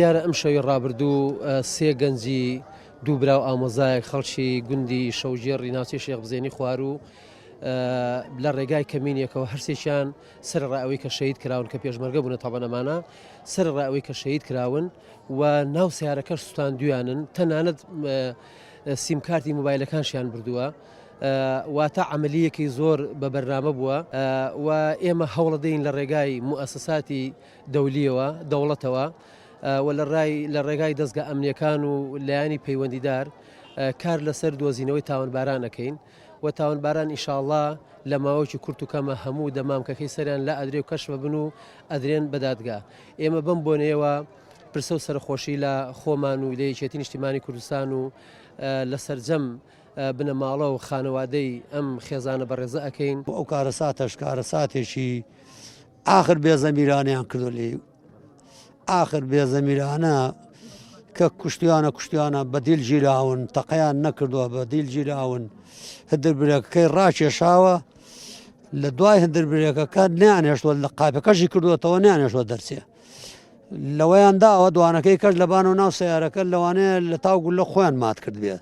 دیارە ئەم شەوی ڕابردوو سێ گەنجی دوو براو ئامۆزایەک خەڵکی گوندی شەوژێڕی ناوچەی شێخ بزێنی خوار و لە ڕێگای کەمینێکەوە هەرسێکیان سەرڕای ئەوەی کە شەهید کراون کە پێشمەرگە بوونە تەبەنەمانە سەرڕای ئەوەی کە شەهید کراون و ناو سیارەکەش سوتاندویانن تەنانەت سیمکارتی مۆبایلەکانشیان بردووە واتە عملیەکی زۆر بە بەرنامە بووە و ئێمە هەوڵە دەین لە ڕێگای موئەسساتی دەولیەوە دەوڵەتەوە و لە ڕێگای دەستگا ئەمنیەکان و لایانی پەیوەندیدار کار لەسەر دۆزینەوەی تاوانبارانەکەین و تاوانباران ئیشاءڵڵا لە ماوەیەکی کورت و کەمە هەموو دەمامکەکەی سەریان لە ئەدرێ و کەشف بن و ئەدرێن بەدادگا. ئێمە بەم بۆنەیەوە پرسە و سەرخۆشی لە خۆمان و لە یەکێتی نیشتیمانی کوردستان و لە سەرجەم بنەماڵە و خانەوادەی ئەم خێزانە بەڕێزە ئەەکەین. ئەو کارەساتەش کارەساتێکی ئاخر بێزەمیرانیان کردو لێ آخر بێزەمیرانە کە کوشتیانە بەدیل گیراون تەقەیان نەکردووە بەدیل گیراون هەندربرەکەی ڕاکێشاوە لە دوای هەندربرێکەکە نیانێشتوە لە قاپەکەشی کردووەتەوە نیانێشتوە دەرچێ لەوەیان داوە دوانەکەی کەش لەبان و ناو سیارەکە لەوانەیە لە تاوگول لە خۆیان مات کرد بێ